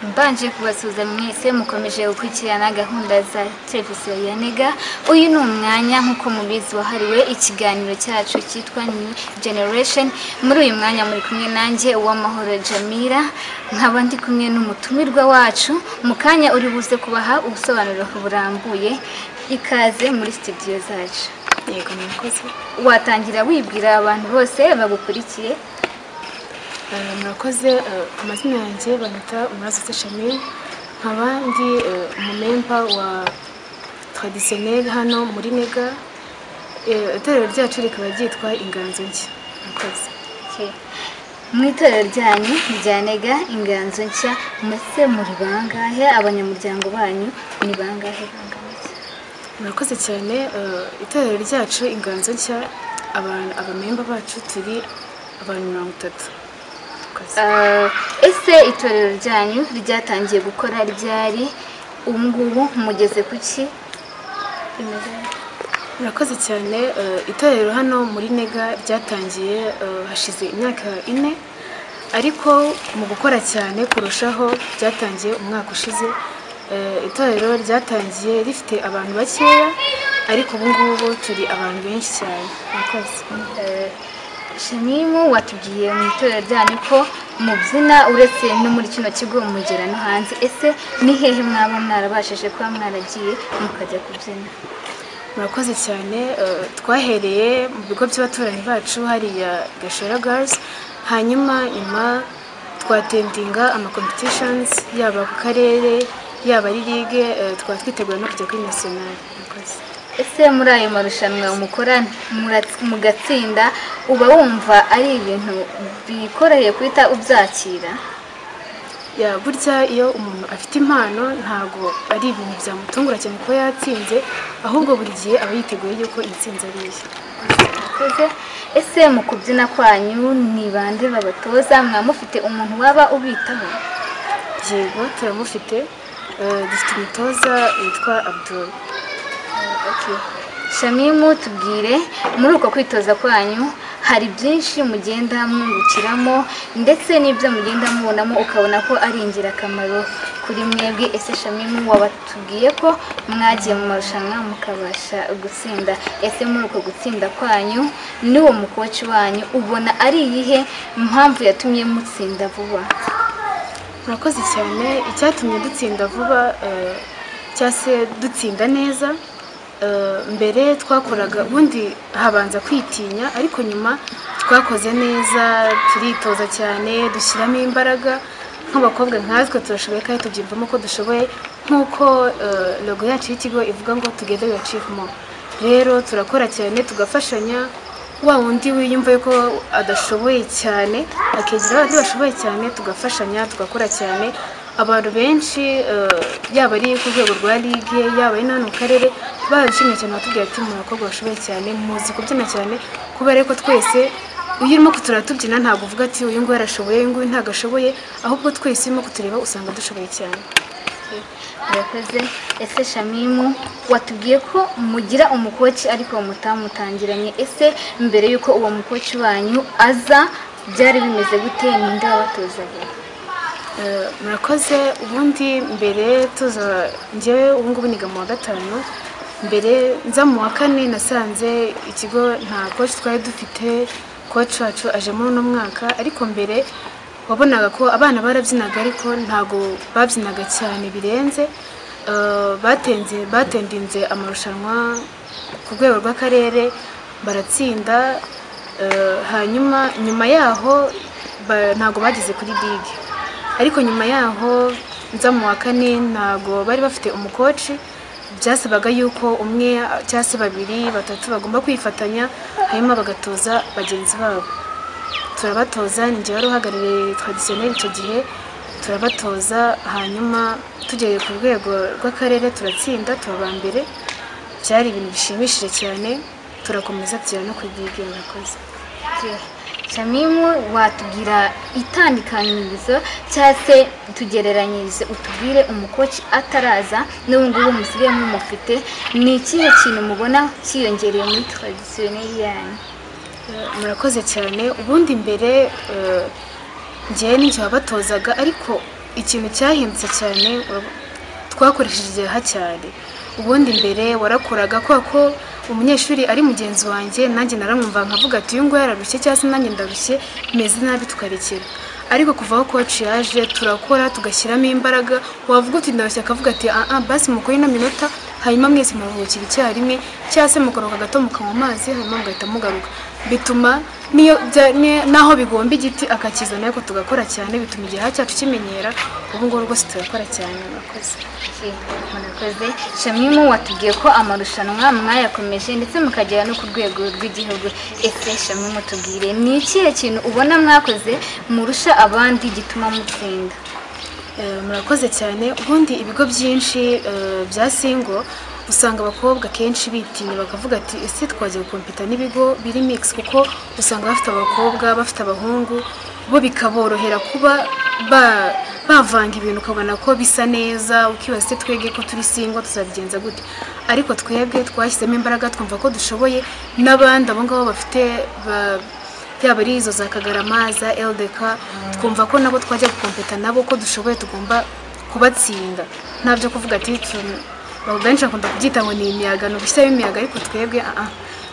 Mbanje kubasuza mwese mukomeje gukurikirana gahunda za televiziyo ya Nega. Uyu ni umwanya nkuko mubizi wahariwe ikiganiro cyacu cyitwa New Generation. Muri uyu mwanya muri kumwe nanjye Uwamahoro Jamila, nkaba ndi kumwe n'umutumirwa wacu mu kanya uri buze kubaha ubusobanuro burambuye. Ikaze muri studio zacu. Yego murakoze. Watangira wibwira abantu bose bagukurikiye? Murakoze. Amazina yanjye banyita Umurazo Shamil, nkaba ndi umumemba wa traditionnel hano muri Nega. Itorero ryacu rikaba ryitwa Inganzo Nshya. Murakoze. Mu itorero ryanyu rya Nega Inganzo Nshya mwese muri bangahe? Abanyamuryango banyu ni bangahe? Murakoze cyane. Itorero ryacu Inganzo Nshya abamemba bacu turi abantu 30. Ese itorero ryanyu ryatangiye gukora ryari? Ubungubu mugeze kuki? Murakoze cyane. Itorero hano muri Nega ryatangiye hashize imyaka 4, ariko mu gukora cyane kurushaho byatangiye umwaka ushize. Itorero ryatangiye rifite abantu bakeya, ariko ubungubu turi abantu benshi cyane. Murakoze. Shamimu, watubwiye mu itorero ryanyu ko mubyina uretse no muri kino kigo mugera no hanze. Ese ni hehe mwaba mwarabashije kuba mwaragiye mukajya kubyina? Murakoze cyane. Twahereye mu bigo by'abaturanyi bacu hariya Gashora Girls, hanyuma nyuma twatendinga ama competitions yaba ku karere yaba ari ligue, twatwitegura no kujya kuri national. Murakoze. Ese muri ayo marushanwa umukorana mugatsinda uba wumva ari ibintu bikoreye kwita ubyakira? Ya burya iyo umuntu afite impano ntago ari ibintu byamutungura cyane ko yatsinze, ahubwo buri gihe aba yiteguye yuko intsinzi ari iye. Ese mu kubyina kwanyu ni bande babatoza? Mwamufite umuntu waba ubitaho? Yego turamufite. Dufite umutoza witwa Abdul. Shamimu, tubwire muri uko kwitoza kwanyu hari byinshi mugenda mwungukiramo ndetse n'ibyo mugenda mubonamo ukabona ko ari ingirakamaro kuri mwebwe. Ese Shamimu, wabatubwiye ko mwagiye mu marushanwa mukabasha gutsinda. Ese muri uko gutsinda kwanyu n'uwo mukoci wanyu ubona ari iyihe mpamvu yatumye mutsinda vuba? Murakoze cyane. Icyatumye dutsinda vuba cyase dutsinda neza, mbere twakoraga ubundi habanza kwitinya, ariko nyuma twakoze neza, turitoza cyane, dushyiramo imbaraga. Nk'abakobwa nkatwe turashoboye kandi tubyumvamo ko dushoboye, nk'uko logo yacu y'ikigo ivuga ngo together we achieve more. Rero turakora cyane tugafashanya. Wa wundi wiyumva ko adashoboye cyane akegera abandi bashoboye cyane, tugafashanya tugakora cyane. Abantu benshi yaba ari ku rwego rwa ligue yaba ari hano mu karere barashimye cyane, batubwira ati murakobwa bashoboye cyane, muzi kubyina cyane, kubera ko twese iyo urimo kuturatubyina ntabwo uvuga ati uyu nguyu arashoboye uyu nguyu ntabwo ashoboye, ahubwo twese urimo kutureba usanga dushoboye cyane. Murakoze. Ese Shamimu, watubwiye ko mugira umukoci ariko mutamutangiranye. Ese mbere yuko uwo mukoci wanyu aza byari bimeze gute? Ninde wabatozaga? Murakoze. Ubundi mbere tuza njyewe ubungubu niga mu wa 5, mbere nza mu wa 4 nasanze ikigo nta coach twari dufite. Coach wacu aje muri uno mwaka, ariko mbere wabonaga ko abana barabyinaga ariko ntago babyinaga cyane birenze. Batendinze amarushanwa ku rwego rw'akarere baratsinda, hanyuma nyuma yaho ntago bageze kuri ligue, ariko nyuma yaho nza mu wa 4 ntago bari bafite umukoci. Byasabaga yuko umwe cyangwa se 2 3 bagomba kwifatanya hanyuma bagatoza bagenzi babo. Turabatoza, njye wari uhagarariye traditionnel icyo gihe, turabatoza hanyuma tugeye ku rwego rw'akarere turatsinda, tuba mbere. Byari ibintu bishimishije cyane, turakomeza tugera no kuri ligue. Murakoze. Shamimu, watubwira itandukanyirizo cyangwa se tugereranyirize, utubwire umukoci ataraza n'ubu ngubu musigaye mumufite, ni ikihe kintu mubona cyiyongereye muri traditionnel yanyu? Murakoze cyane. Ubundi mbere njyewe n'icyo wabatozaga, ariko ikintu cyahindutse cyane twakoresheje igihe cyane. Ubundi mbere warakoraga ko umunyeshuri ari mugenzi wanjye nanjye naramwumva nkavuga ati uyu nguyu yararushye cyangwa se nanjye ndarushye meze nabi tukarekera. Ariko kuva aho coach yaje turakora tugashyiramo imbaraga, wavuga uti ndarushye akavuga ati basi mukore ino minota hanyuma mwese muruhukira icyarimwe cyangwa se mukaruhuka gato mukanywa amazi hanyuma mugahita mugaruka. Bituma naho bigomba igiti akakizana ariko tugakora cyane, bituma igihe cyacu kimenyera. Ubu ngubu rwose turakora cyane. Murakoze. Shamimu, watubwiye ko amarushanwa mwayakomeje ndetse mukagera no ku rwego rw'igihugu. Ese Shamimu, tubwire ni ikihe kintu ubona mwakoze murusha abandi gituma mutsinda? Murakoze cyane. Ubundi ibigo byinshi bya single usanga abakobwa kenshi bitinya bakavuga ati ese twagiye gukompeta n'ibigo biri mix, kuko usanga bafite abakobwa bafite abahungu bo bikaborohera kuba bavanga ibintu ukabona ko bisa neza, ukibaza se twege ko turi single tuzabigenza gute. Ariko twebwe twashyizemo imbaraga twumva ko dushoboye, n'abandi abo ngabo bafite yaba ari izo za Kagarama za LDK twumva ko nabo twajya gukompeta nabo ko dushoboye, tugomba kubatsinda. Ntabyo kuvuga ati benshi bakunda kubyita ngo ni imiyaga, no gushyiraho imiyaga, ariko twebwe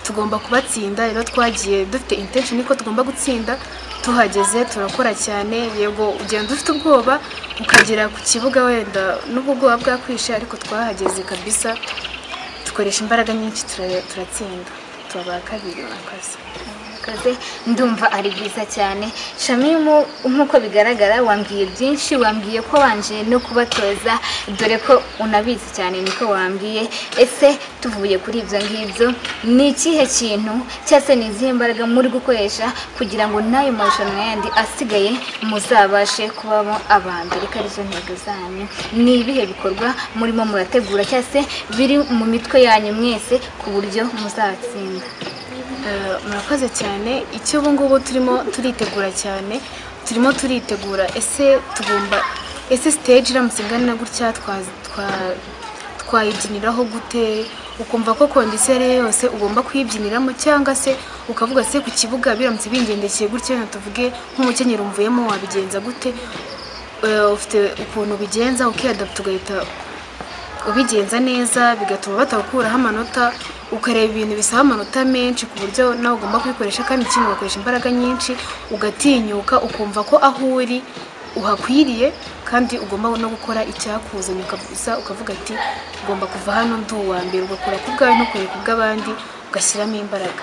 tugomba kubatsinda. Rero twagiye dufite intention ko tugomba gutsinda. Tuhageze turakora cyane, yego ugenda ufite ubwoba ukagera ku kibuga wenda n'ubwo bwoba bwakwishe, ariko twahageze kabisa dukoresha imbaraga nyinshi turatsinda, tuba kabiri. Ndumva ari byiza cyane. Shamimu, nk'uko bigaragara wambwiye byinshi, wambwiye ko wanje no kubatoza, dore ko unabizi cyane niko wambwiye. Ese tuvuye kuri ibyo ngibyo, ni ikihe kintu cyase ni izihe mbaraga muri gukoresha kugira ngo nayo marushanwa yandi asigaye muzabashe kubamo abambere, ko arizo ntego zanyu? Ni ibihe bikorwa murimo murategura cyase biri mu mitwe yanyu mwese ku buryo muzatsinda? Murakoze cyane. Icyo ubu ngubu turimo turitegura cyane, turimo turitegura ese stage iramutse ingana gutya twayibyiniraho gute, ukumva ko kondisiyo yose ugomba kuyibyiniramo, cyangwa se ukavuga se ku kibuga biramutse bingendekeye gutya tuvuge nk'umukenyero umvuyemo wabigenza gute. Ufite ukuntu ubigenza ukiyadapta ugahita ubigenza neza, bigatuma batakuraho amanota, ukareba ibintu bisaba amanota menshi ku buryo nawe ugomba kubikoresha, kandi ikindi ugakoresha imbaraga nyinshi, ugatinyuka ukumva ko aho uri uhakwiriye kandi ugomba no gukora icyakuzanye, ukavuga ati ugomba kuva hano ndi uwa mbere, ugakora ku bwawe ntukore ku bw'abandi, ugashyiramo imbaraga.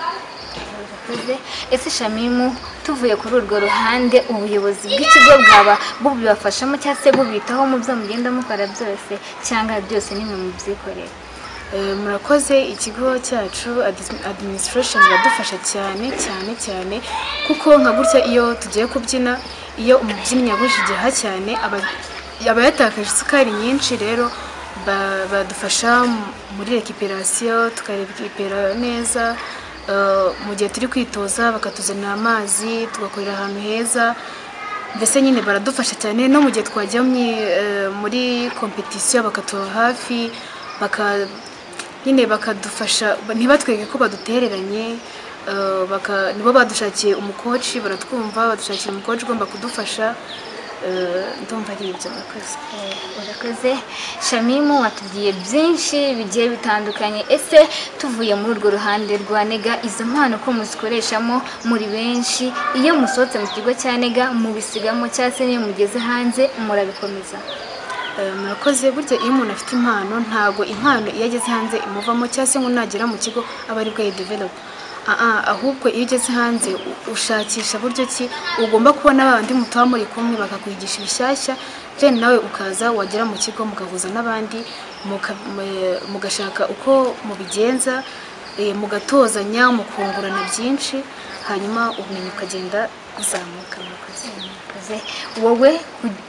Ese Shamimu, tuvuye kuri urwo ruhande, ubuyobozi bw'ikigo bwaba bubibafashamo cyangwa se bubitaho mu byo mugenda mukora byose, cyangwa byose nimwe mubyikorera? Murakoze. Ikigo cyacu administration iradufasha cyane cyane cyane, kuko nka gutya iyo tugiye kubyina, iyo umubyinnyi yabuje igihe cyane aba yatakaje isukari nyinshi, rero badufasha muri recuperation, tukarepera neza. Mu gihe turi kwitoza bakatuzanira amazi, tugakorera ahantu heza, mbese nyine baradufasha cyane. No mu gihe twajya muri competition bakatuba hafi, nyine bakadufasha, ntibatwege ko badutereranye. Nibo badushakiye umukoci, baratwumva, badushakira umukoci ugomba kudufasha. Ndumva ari ibyo. Urakoze. Shamimu, watubwiye byinshi bigiye bitandukanye. Ese tuvuye muri urwo ruhande rwa Nega, izo mpano ko muzikoreshamo muri benshi, iyo musohotse mu kigo cya Nega mubisigamo cyangwa se niyo mugeze hanze murabikomeza? Murakoze. Burya iyo umuntu afite impano, ntago impano iyo ageze hanze imuvamo cyangwa se ngo nagera mu kigo aba ari bwo yidevelop. Ahubwo iyo ugeze hanze ushakisha buryo ki ugomba kubona abandi mutuba muri kumwe bakakwigisha ibishyashya, then nawe ukaza wagera mu kigo mugahuza n'abandi, mugashaka uko mubigenza, mugatozanya, mukungurana byinshi, hanyuma ubumenyi ukagenda uzamuka. Wowe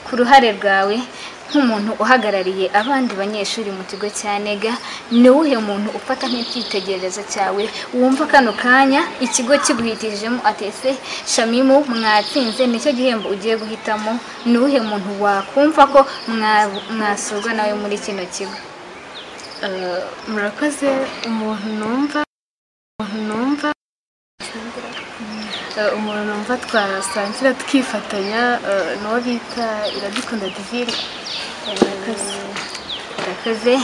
ku ruhare rwawe nk'umuntu uhagarariye abandi banyeshuri mu kigo cya Nega, ni uwuhe muntu ufata nk'icyitegererezo cyawe wumva kano kanya ikigo kiguhitijemo atese Shamimu mwatsinze nicyo gihembo ugiye guhitamo? Ni uwuhe muntu wakumva ko mwasurwa nawe muri kino kigo? Murakoze. umuntu numva umuntu numva twasangira tukifatanya n'uwo bita Iradukunda Divine. Urakoze.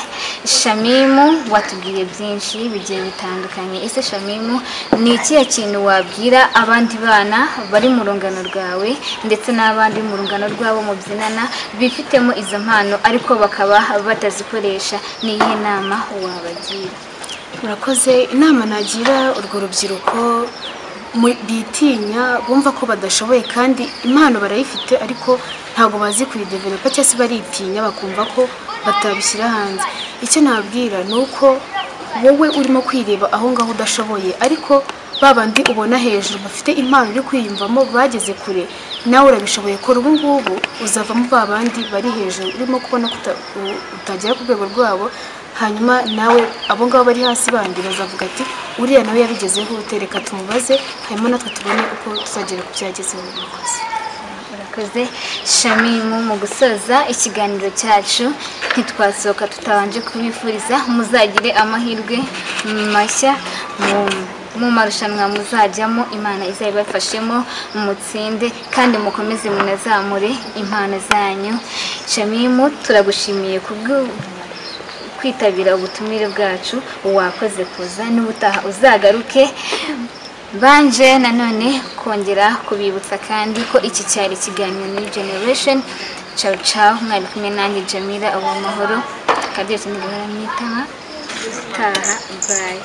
Shamimu, watubwiye byinshi bigiye bitandukanye. Ese Shamimu, ni ikihe kintu wabwira abandi bana bari mu rungano rwawe ndetse n'abandi mu rungano rwabo mubyinana bifitemo izo mpano ariko bakaba batazikoresha? Ni iyihe nama wabagira? Murakoze. Inama nagira urwo rubyiruko bitinya, bumva ko badashoboye kandi impano barayifite ariko ntabwo bazi kuyidevelopa cyangwa se baritinya bakumva ko batabishyira hanze. Icyo nabwira ni uko wowe urimo kwireba aho ngaho udashoboye, ariko babandi ubona hejuru bafite impano uri kwiyumvamo bageze kure, nawe urabishoboye. Kora ubu ngubu uzavamo babandi bari hejuru urimo kubona ko utagera ku rwego rwabo, hanyuma nawe abo ngabo bari hasi bandi bazavuga ati uriya nawe yabigezeho, utereka tumubaze, hanyuma natwe tubone uko tuzagera ku byagezeho. Urakoze. Shamimu, mu gusoza ikiganiro cyacu ntitwasohoka tutabanje kubifuriza muzagire amahirwe mashya mu marushanwa muzajyamo. Imana izabibafashemo, mutsinde kandi mukomeze munazamure impano zanyu. Shamimu, turagushimiye kwitabira ubutumire bwacu, wakoze kuza, n'ubutaha uzagaruke. Banje nanone kongera kubibutsa kandi ko iki cyari ikiganiro New Generation. Ciao ciao, mwari kumwe nanjye Jamila Uwamahoro, kadeje nigahora mwitama taha. Bye.